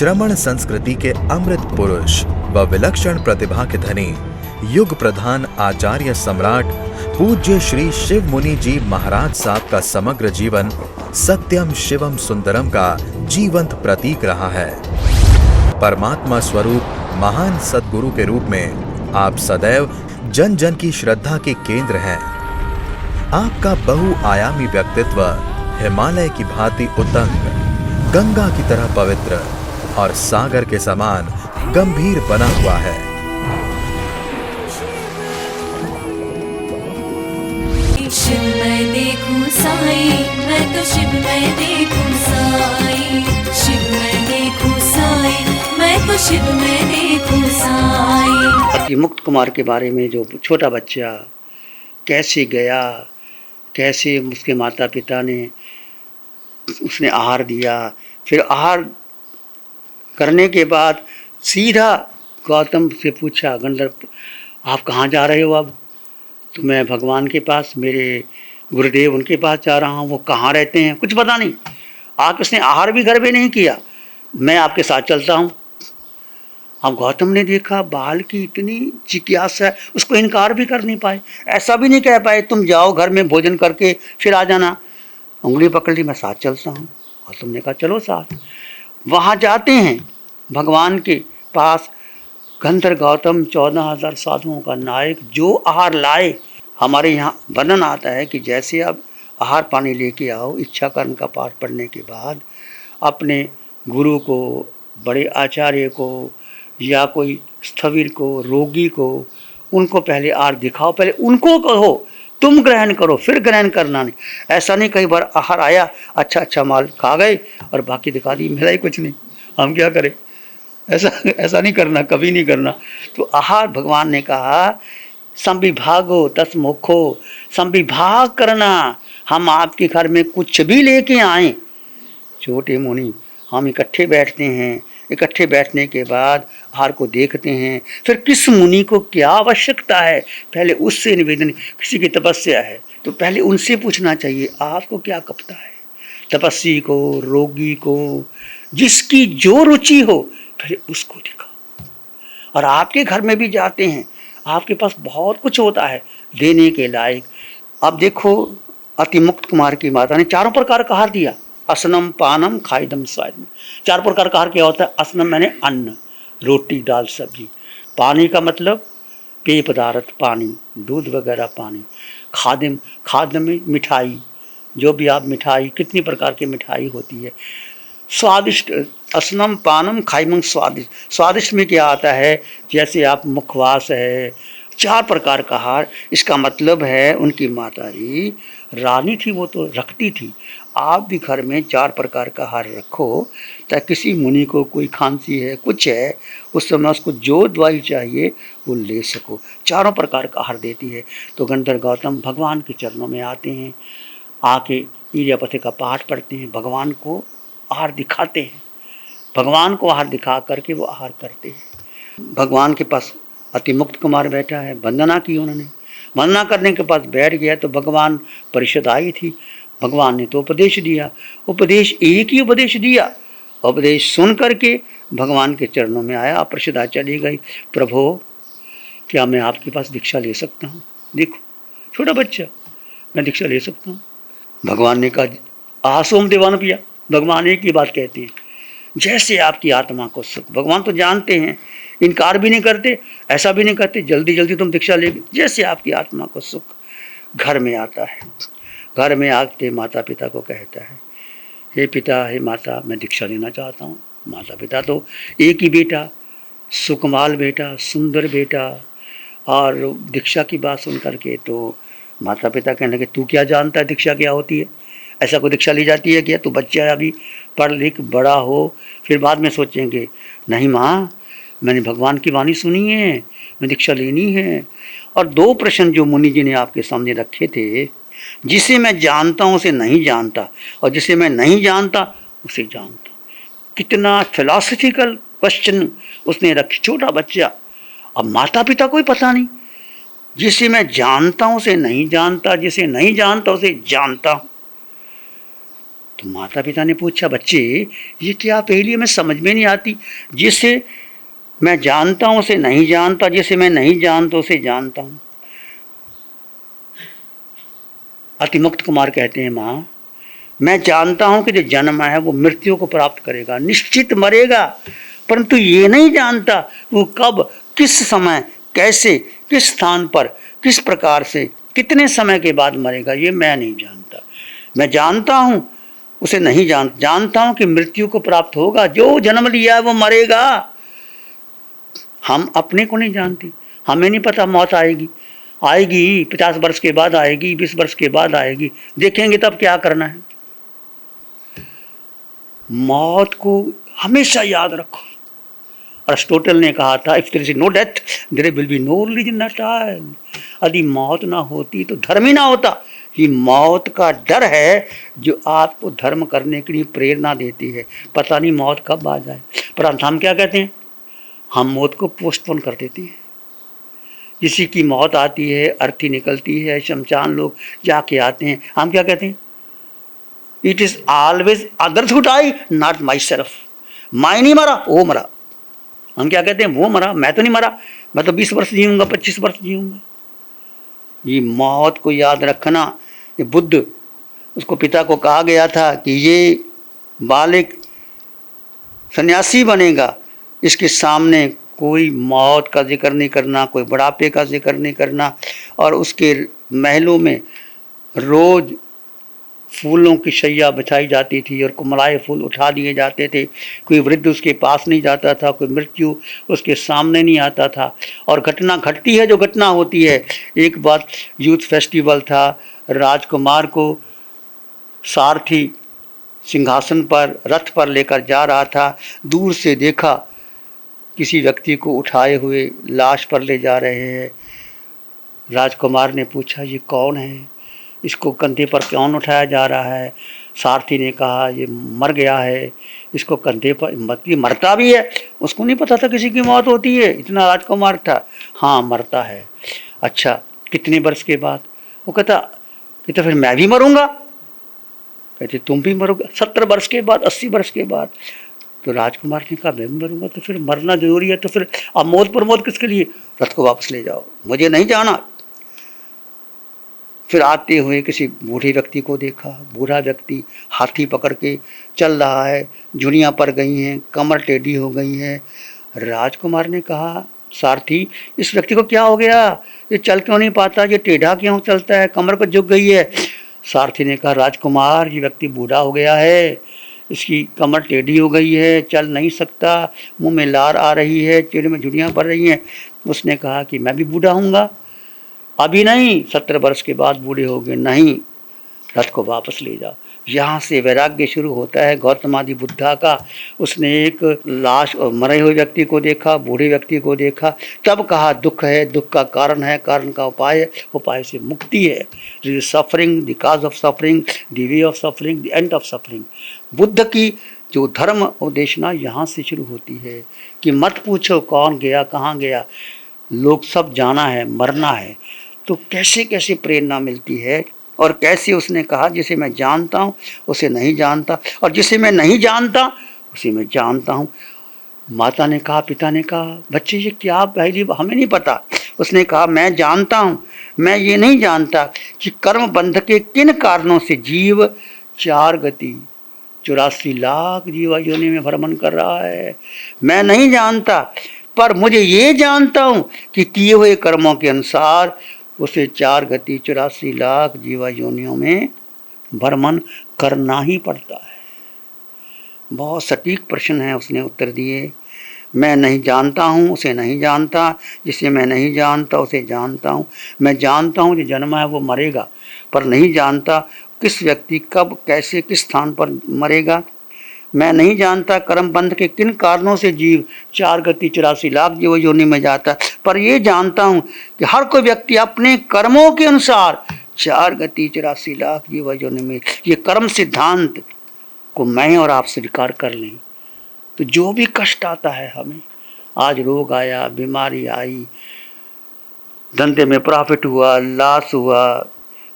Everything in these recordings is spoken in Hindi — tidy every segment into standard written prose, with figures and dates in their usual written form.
श्रमण संस्कृति के अमृत पुरुष व विलक्षण प्रतिभा के धनी युग प्रधान आचार्य सम्राट पूज्य श्री शिव मुनि जी महाराज साहब का समग्र जीवन सत्यम शिवम सुंदरम का जीवंत प्रतीक रहा है। परमात्मा स्वरूप महान सद्गुरु के रूप में आप सदैव जन जन की श्रद्धा के केंद्र हैं। आपका बहुआयामी व्यक्तित्व हिमालय की भांति उतंग, गंगा की तरह पवित्र और सागर के समान गंभीर बना हुआ है। शिव मैं देखूं साई, मैं तो शिव मैं देखूं साई, शिव मैं देखूं साई, मैं तो शिव मैं देखूं साई। अतिमुक्त कुमार के बारे में जो छोटा बच्चा कैसे गया, कैसे उसके माता पिता ने उसने आहार दिया, फिर आहार करने के बाद सीधा गौतम से पूछा, गंधर्व आप कहाँ जा रहे हो? अब तो मैं भगवान के पास, मेरे गुरुदेव उनके पास जा रहा हूँ। वो कहाँ रहते हैं कुछ पता नहीं। आप उसने आहार भी घर में नहीं किया, मैं आपके साथ चलता हूँ। अब गौतम ने देखा बाल की इतनी जिज्ञासा है, उसको इनकार भी कर नहीं पाए, ऐसा भी नहीं कह पाए तुम जाओ घर में भोजन करके फिर आ जाना। उंगली पकड़ ली, मैं साथ चलता हूँ। गौतम ने कहा चलो साथ। वहाँ जाते हैं भगवान के पास। गंधर्व गौतम 14,000 साधुओं का नायक जो आहार लाए। हमारे यहाँ वर्णन आता है कि जैसे अब आहार पानी लेके आओ, इच्छा कर्म का पाठ पढ़ने के बाद अपने गुरु को, बड़े आचार्य को या कोई स्थविर को, रोगी को, उनको पहले आहार दिखाओ, पहले उनको कहो तुम ग्रहण करो फिर ग्रहण करना नहीं। ऐसा नहीं कई बार आहार आया, अच्छा माल खा गए और बाकी दिखा दी, मेरा ही कुछ नहीं, हम क्या करें। ऐसा नहीं करना, कभी नहीं करना। तो आहार भगवान ने कहा संविभागो तस्मुखो, संविभाग करना। हम आपके घर में कुछ भी लेके आए छोटे मुनि, हम इकट्ठे बैठते हैं, इकट्ठे बैठने के बाद आहार को देखते हैं, फिर किस मुनि को क्या आवश्यकता है पहले उससे निवेदन। किसी की तपस्या है तो पहले उनसे पूछना चाहिए आपको क्या कपता है। तपस्वी को, रोगी को, जिसकी जो रुचि हो फिर उसको दिखाओ। और आपके घर में भी जाते हैं, आपके पास बहुत कुछ होता है देने के लायक। अब देखो अतिमुक्त कुमार की माता ने 4 प्रकार का आहार दिया। असनम पानम खाइदम स्वादम। 4 प्रकार का आहार क्या होता है? असनम मैंने अन्न, रोटी दाल सब्जी। पानी का मतलब पेय पदार्थ, पानी, दूध वगैरह पानी। खादिम, खाद्य में मिठाई, जो भी आप मिठाई, कितनी प्रकार की मिठाई होती है। स्वादिष्ट, असनम पानम खाइमं स्वादिष्ट। स्वादिष्ट में क्या आता है? जैसे आप मुखवास है। 4 प्रकार का आहार। इसका मतलब है उनकी माता जी रानी थी, वो तो रखती थी। आप भी घर में 4 प्रकार का आहार रखो ताकि किसी मुनि को कोई खांसी है, कुछ है, उस समय उसको जो दवाई चाहिए वो ले सको। 4 प्रकार का आहार देती है। तो गंधर्व गौतम भगवान के चरणों में आते हैं, आके इर्यापथि का पाठ पढ़ते हैं, भगवान को आहार दिखाते हैं, भगवान को आहार दिखा करके वो आहार करते हैं। भगवान के पास अतिमुक्त कुमार बैठा है, वंदना की उन्होंने। वंदना करने के पास बैठ गया तो भगवान परिषद आई थी। भगवान ने तो उपदेश दिया, उपदेश एक ही उपदेश दिया। उपदेश सुन करके भगवान के चरणों में आया, परिषदा चली गई। प्रभु क्या मैं आपके पास दीक्षा ले सकता हूँ? देखो छोटा बच्चा, मैं दीक्षा ले सकता हूँ? भगवान ने कहा आसोम देवान पिया। भगवान एक ही बात कहते हैं, जैसे आपकी आत्मा को सुख। भगवान तो जानते हैं, इनकार भी नहीं करते, ऐसा भी नहीं करते जल्दी जल्दी तुम दीक्षा ले, जैसे आपकी आत्मा को सुख। घर में आता है, घर में आके माता पिता को कहता है हे पिता, हे माता, मैं दीक्षा लेना चाहता हूँ। माता पिता तो एक ही बेटा, सुकमाल बेटा, सुंदर बेटा। और दीक्षा की बात सुन करके तो माता पिता कहने लगे तू क्या जानता है दीक्षा क्या होती है? ऐसा कोई दीक्षा ली जाती है क्या? तू बच्चा है, अभी पढ़ लिख बड़ा हो, फिर बाद में सोचेंगे। नहीं माँ, मैंने भगवान की वाणी सुनी है, मैं दीक्षा लेनी है। और 2 प्रश्न जो मुनि जी ने आपके सामने रखे थे, जिसे मैं जानता हूँ उसे नहीं जानता, और जिसे मैं नहीं जानता उसे जानता। कितना फिलॉसफिकल क्वेश्चन उसने रखे, छोटा बच्चा। अब माता पिता को ही पता नहीं, जिसे मैं जानता हूँ उसे नहीं जानता, जिसे नहीं जानता उसे जानता हूँ। तो माता पिता ने पूछा, बच्चे ये क्या पहेली हमें समझ में नहीं आती, जिसे मैं जानता हूं उसे नहीं जानता, जिसे मैं नहीं जानता उसे जानता हूं। अतिमुक्त कुमार कहते हैं, माँ मैं जानता हूं कि जो जन्म है वो मृत्यु को प्राप्त करेगा, निश्चित मरेगा, परंतु ये नहीं जानता वो कब, किस समय, कैसे, किस स्थान पर, किस प्रकार से, कितने समय के बाद मरेगा, ये मैं नहीं जानता। मैं जानता हूं उसे नहीं जानता हूं कि मृत्यु को प्राप्त होगा, जो जन्म लिया है वो मरेगा। हम अपने को नहीं जानते, हमें नहीं पता मौत आएगी, आएगी 50 वर्ष के बाद आएगी, 20 वर्ष के बाद आएगी, देखेंगे तब क्या करना है। मौत को हमेशा याद रखो। अरिस्टोटल ने कहा था, if there is no death there will be no religion at all. यदि मौत ना होती तो धर्म ही ना होता। ये मौत का डर है जो आपको धर्म करने के लिए प्रेरणा देती है। पता नहीं मौत कब आ जाए, पर हम क्या कहते हैं, हम मौत को पोस्टपोन कर देते हैं। किसी की मौत आती है, अर्थी निकलती है, शमशान लोग जाके आते हैं, हम क्या कहते हैं, it is always others who die not myself. मैं नहीं मरा, वो मरा। हम क्या कहते हैं, वो मरा, मैं तो नहीं मरा, मैं तो 20 वर्ष जीऊंगा, 25 वर्ष जीऊंगा। ये मौत को याद रखना। ये बुद्ध, उसको पिता को कहा गया था कि ये बालिक सन्यासी बनेगा, इसके सामने कोई मौत का जिक्र नहीं करना, कोई बुढ़ापे का जिक्र नहीं करना, और उसके महलों में रोज फूलों की शैया बिछाई जाती थी और कुमलाए फूल उठा दिए जाते थे। कोई वृद्ध उसके पास नहीं जाता था, कोई मृत्यु उसके सामने नहीं आता था। और घटना घटती है जो घटना होती है। एक बार यूथ फेस्टिवल था, राजकुमार को सारथी सिंहासन पर, रथ पर लेकर जा रहा था। दूर से देखा किसी व्यक्ति को उठाए हुए लाश पर ले जा रहे हैं। राजकुमार ने पूछा, ये कौन है, इसको कंधे पर कौन उठाया जा रहा है। सारथी ने कहा, ये मर गया है, इसको कंधे पर, मरता भी है। उसको नहीं पता था किसी की मौत होती है, इतना राजकुमार था। हाँ मरता है। अच्छा कितने वर्ष के बाद? वो कहता कि तो फिर मैं भी मरूंगा। कहते तुम भी मरोगे 70 वर्ष के बाद, 80 वर्ष के बाद। तो राजकुमार ने कहा मैं भी मरूंगा, तो फिर मरना जरूरी है, तो फिर अब मौत पर मौत किसके लिए, रथ को वापस ले जाओ, मुझे नहीं जाना। फिर आते हुए किसी बूढ़े व्यक्ति को देखा। बूढ़ा व्यक्ति हाथी पकड़ के चल रहा है, झुर्रियाँ पड़ गई हैं, कमर टेढ़ी हो गई है। राजकुमार ने कहा, सारथी इस व्यक्ति को क्या हो गया, ये चल क्यों नहीं पाता, ये टेढ़ा क्यों चलता है, कमर को झुक गई है। सारथी ने कहा, राजकुमार ये व्यक्ति बूढ़ा हो गया है, इसकी कमर टेढ़ी हो गई है, चल नहीं सकता, मुंह में लार आ रही है, चेहरे में झुर्रियाँ पड़ रही हैं। उसने कहा कि मैं भी बूढ़ा हूँगा। अभी नहीं, 70 वर्ष के बाद बूढ़े हो गए। नहीं, रथ को वापस ले जाओ। यहाँ से वैराग्य शुरू होता है गौतम आदि बुद्धा का। उसने एक लाश और मरे हुए व्यक्ति को देखा, बूढ़े व्यक्ति को देखा, तब कहा दुख है, दुख का कारण है, कारण का उपाय है, उपाय से मुक्ति है। Suffering, the cause of suffering, the way of suffering, the end of suffering. Buddha की जो धर्म उपदेशना यहाँ से शुरू होती है कि मत पूछो कौन गया कहाँ गया, लोग सब जाना है, मरना है। तो कैसे कैसे प्रेरणा मिलती है। और कैसे उसने कहा, जिसे मैं जानता हूँ उसे नहीं जानता, और जिसे मैं नहीं जानता उसे मैं जानता हूँ। माता ने कहा, पिता ने कहा, बच्चे ये क्या पहली हमें नहीं पता। उसने कहा, मैं जानता हूँ, मैं ये नहीं जानता कि कर्म बंध के किन कारणों से जीव 4 गति 84 लाख जीवा योनि में भ्रमण कर रहा है। मैं नहीं जानता, पर मुझे ये जानता हूँ कि किए हुए कर्मों के अनुसार उसे 4 गति 84 लाख जीवा योनियों में भ्रमण करना ही पड़ता है। बहुत सटीक प्रश्न है, उसने उत्तर दिए। मैं नहीं जानता हूँ उसे नहीं जानता, जिसे मैं नहीं जानता उसे जानता हूँ। मैं जानता हूँ जो जन्मा है वो मरेगा, पर नहीं जानता किस व्यक्ति कब कैसे किस स्थान पर मरेगा। मैं नहीं जानता कर्म बंध के किन कारणों से जीव 4 गति 84 लाख जीव योनि में जाता, पर ये जानता हूँ कि हर कोई व्यक्ति अपने कर्मों के अनुसार 4 गति 84 लाख जीव योनि में, ये कर्म सिद्धांत को मैं और आप स्वीकार कर लें तो जो भी कष्ट आता है हमें, आज रोग आया, बीमारी आई, धंधे में प्रॉफिट हुआ, लॉस हुआ,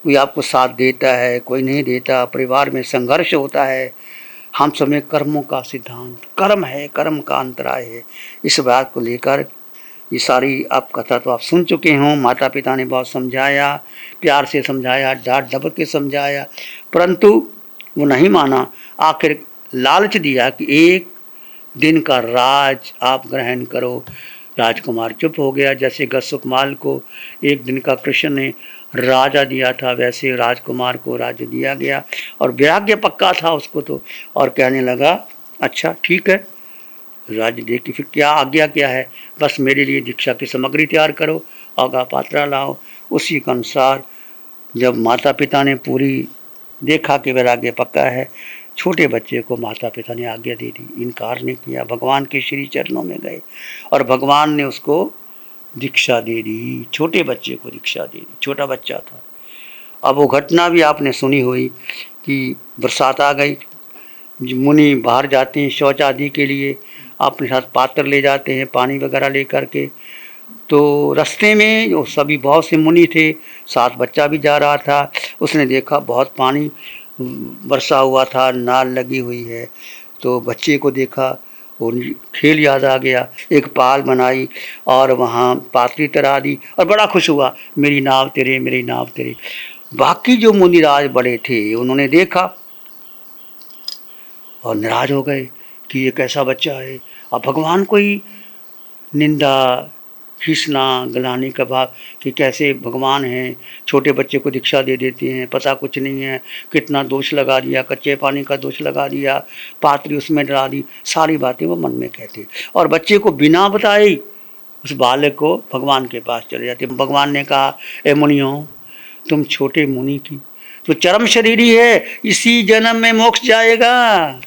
कोई आपको साथ देता है, कोई नहीं देता, परिवार में संघर्ष होता है। हम सब में कर्मों का सिद्धांत, कर्म है, कर्म का अंतराय है। इस बात को लेकर ये सारी आप कथा तो आप सुन चुके हों। माता पिता ने बहुत समझाया, प्यार से समझाया, डांट डपट के समझाया, परंतु वो नहीं माना। आखिर लालच दिया कि एक दिन का राज आप ग्रहण करो। राजकुमार चुप हो गया। जैसे गसुकमाल को एक दिन का कृष्ण ने राजा दिया था, वैसे राजकुमार को राज्य दिया गया और वैराग्य पक्का था उसको तो। और कहने लगा अच्छा ठीक है, राज्य दे के फिर क्या आज्ञा क्या है, बस मेरे लिए दीक्षा की सामग्री तैयार करो, आगा पात्रा लाओ। उसी के अनुसार जब माता पिता ने पूरी देखा कि वैराग्य पक्का है, छोटे बच्चे को माता पिता ने आज्ञा दे दी, इनकार नहीं किया। भगवान के श्री चरणों में गए और भगवान ने उसको दीक्षा दे दी, छोटे बच्चे को दीक्षा दे दी। छोटा बच्चा था। अब वो घटना भी आपने सुनी हुई कि बरसात आ गई, मुनि बाहर जाते हैं शौच आदि के लिए, अपने साथ पात्र ले जाते हैं पानी वगैरह लेकर के। तो रास्ते में जो सभी बहुत से मुनि थे, साथ बच्चा भी जा रहा था। उसने देखा बहुत पानी बरसा हुआ था, नाल लगी हुई है, तो बच्चे को देखा, वो खेल याद आ गया। एक पाल बनाई और वहाँ पात्री तरा दी और बड़ा खुश हुआ, मेरी नाव तेरे, मेरी नाव तेरे। बाकी जो मुनिराज बड़े थे उन्होंने देखा और नाराज हो गए कि ये कैसा बच्चा है। अब भगवान को ही निंदा, खींचना, गलाने का भाव कि कैसे भगवान हैं, छोटे बच्चे को दीक्षा दे देते हैं, पता कुछ नहीं है, कितना दोष लगा दिया, कच्चे पानी का दोष लगा दिया, पात्री उसमें डरा दी, सारी बातें वो मन में कहते। और बच्चे को बिना बताए उस बालक को भगवान के पास चले जाते। भगवान ने कहा, ए मुनियों, तुम छोटे मुनि की तो चरम शरीरी है, इसी जन्म में मोक्ष जाएगा।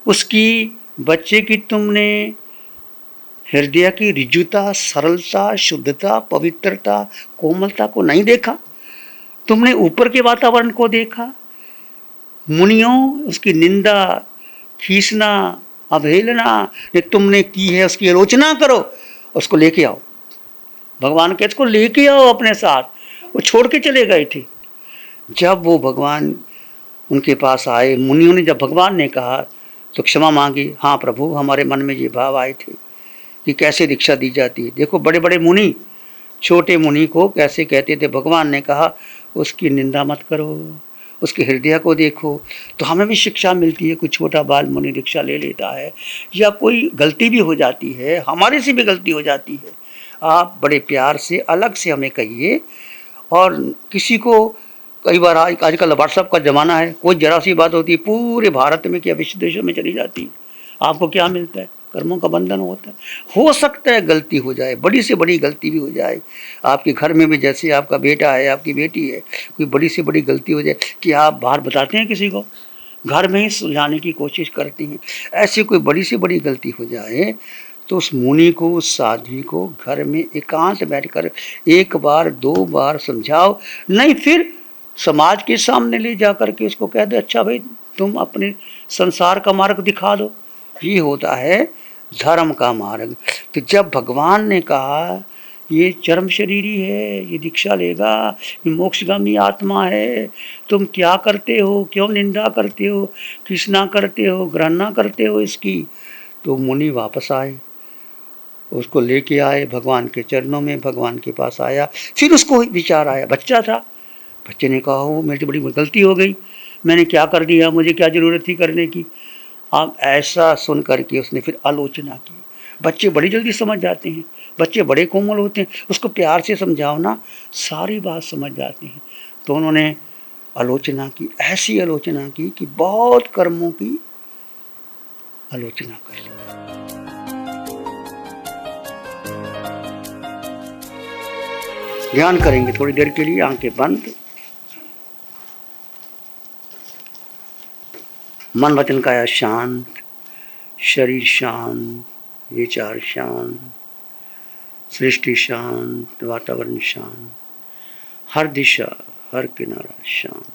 उसकी बच्चे की तुमने हृदय की ऋजुता, सरलता, शुद्धता, पवित्रता, कोमलता को नहीं देखा, तुमने ऊपर के वातावरण को देखा। मुनियों, उसकी निंदा, खींचना, अवहेलना ये तुमने की है, उसकी आलोचना करो, उसको लेके आओ। भगवान कहते उसको लेके आओ अपने साथ। वो छोड़ के चले गए थे। जब वो भगवान उनके पास आए, मुनियों ने, जब भगवान ने कहा तो क्षमा मांगी, हाँ प्रभु, हमारे मन में ये भाव आए थे कि कैसे दीक्षा दी जाती है। देखो बड़े बड़े मुनि छोटे मुनि को कैसे कहते थे। भगवान ने कहा उसकी निंदा मत करो, उसके हृदय को देखो। तो हमें भी शिक्षा मिलती है। कोई छोटा बाल मुनि दीक्षा ले लेता है या कोई गलती भी हो जाती है, हमारे से भी गलती हो जाती है, आप बड़े प्यार से अलग से हमें कहिए। और किसी को कई बार आजकल व्हाट्सएप का ज़माना है, कोई जरा सी बात होती है पूरे भारत में क्या विश्व देशों में चली जाती है। आपको क्या मिलता है? कर्मों का बंधन होता है। हो सकता है गलती हो जाए, बड़ी से बड़ी गलती भी हो जाए। आपके घर में भी जैसे आपका बेटा है, आपकी बेटी है, कोई बड़ी से बड़ी गलती हो जाए, कि आप बाहर बताते हैं किसी को? घर में ही सुलझाने की कोशिश करती हैं। ऐसी कोई बड़ी से बड़ी गलती हो जाए तो उस मुनि को, उस साध्वी को घर में एकांत बैठकर एक बार दो बार समझाओ, नहीं फिर समाज के सामने ले जा कर के उसको कह दो, अच्छा भाई तुम अपने संसार का मार्ग दिखा दो। ये होता है धर्म का मार्ग। तो जब भगवान ने कहा ये चरम शरीरी है, ये दीक्षा लेगा, ये मोक्षगामी आत्मा है, तुम क्या करते हो, क्यों निंदा करते हो, कृष्णा करते हो, ग्रहणा करते हो इसकी। तो मुनि वापस आए, उसको लेके आए भगवान के चरणों में, भगवान के पास आया। फिर उसको विचार आया, बच्चा था, बच्चे ने कहा हो मेरी तो बड़ी गलती हो गई, मैंने क्या कर दिया, मुझे क्या ज़रूरत थी करने की। अब ऐसा सुन करके उसने फिर आलोचना की। बच्चे बड़ी जल्दी समझ जाते हैं, बच्चे बड़े कोमल होते हैं, उसको प्यार से समझाओ ना, सारी बात समझ जाते हैं। तो उन्होंने आलोचना की, ऐसी आलोचना की कि बहुत कर्मों की आलोचना कर। ध्यान करेंगे थोड़ी देर के लिए, आंखें बंद, मन वचन काया शांत, शरीर शांत, विचार शांत, सृष्टि शांत, वातावरण शांत, हर दिशा हर किनारा शांत।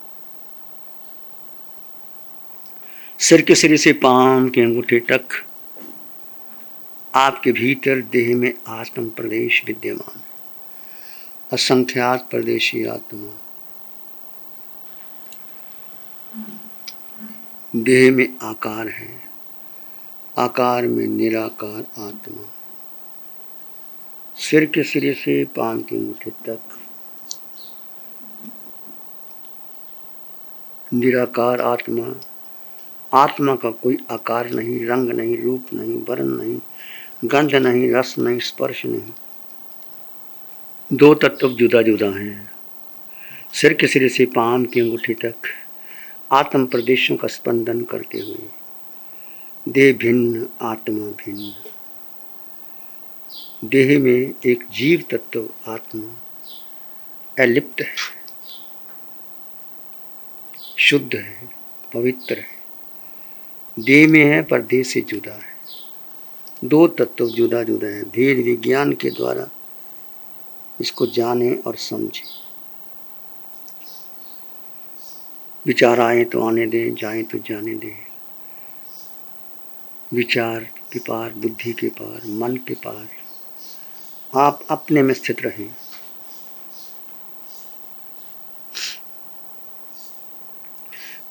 सिर के सिरे से पांव के अंगूठे तक आपके भीतर देह में आत्म प्रदेश विद्यमान है, असंख्यात प्रदेशी आत्मा देह में आकार है, आकार में निराकार आत्मा। सिर के सिरे से पांव की अंगूठे तक निराकार आत्मा। आत्मा का कोई आकार नहीं, रंग नहीं, रूप नहीं, वर्ण नहीं, गंध नहीं, रस नहीं, स्पर्श नहीं। दो तत्व जुदा जुदा हैं। सिर के सिरे से पांव की अंगूठी तक आत्म प्रदेशों का स्पंदन करते हुए देह भिन्न, आत्मा भिन्न। देह में एक जीव तत्व आत्मा अलिप्त है, शुद्ध है, पवित्र है। देह में है पर देह से जुदा है। दो तत्व जुदा जुदा है। भेद विज्ञान के द्वारा इसको जाने और समझे। विचार आए तो आने दें, जाए तो जाने दें। विचार के पार, बुद्धि के पार, मन के पार आप अपने में स्थित रहें।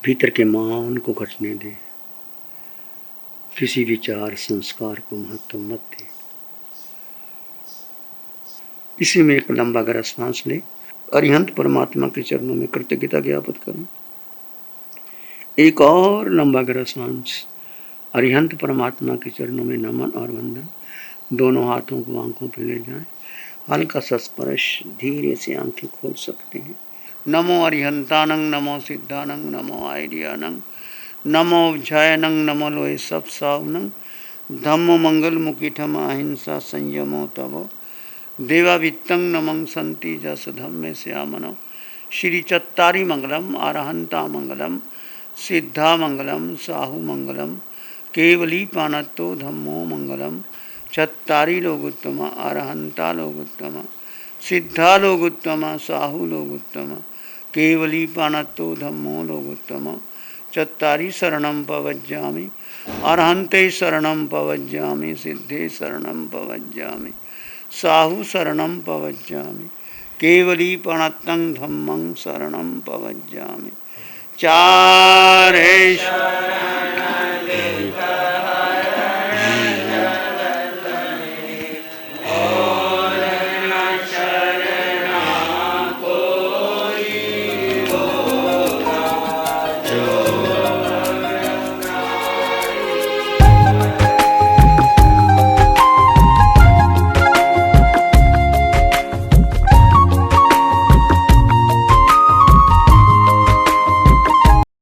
भीतर के मौन को घटने दें। किसी विचार संस्कार को महत्व मत दें। इसी में एक लंबा गहरा सांस ले। अरिहंत परमात्मा के चरणों में कृतज्ञता ज्ञापित करें। एक और लंबा गहरा सांस। अरिहंत परमात्मा के चरणों में नमन और वंदन। दोनों हाथों को आंखों पर ले जाएं। हल्का सा स्पर्श, धीरे से आंखें खोल सकते हैं। नमो अरिहंतानंग, नमो सिद्धानंग, नमो आयरियानंग, नमो जयनंग, नमो लोय सब सावनंग, धम्मो मंगल मुकीठम अहिंसा संयमो तवो, देवावित्तंग नमं संति जस धम्मे श्यामनो। श्री चत्तारी मंगलम, अरहंता मंगलम, सिद्धा मंगलम, साहु मंगलम, केवली पानत्तो धम्मो मंगलम। चत्तारी लोगोत्तम, अरहंता लोगोत्तम, सिद्धा लोगोत्तम, साहु लोगोत्तम, केवली पानत्तो धम्मो लोगोत्तम। चत्तारी शरणं पवज्जामि, अरहंते शरणं पवज्जामि, सिद्धे शरणं पवज्जामि, साहु शरणं पवज्जामि, केवली प्रणतं धम्मं शरणं पवज्जामि। चारेश्वराय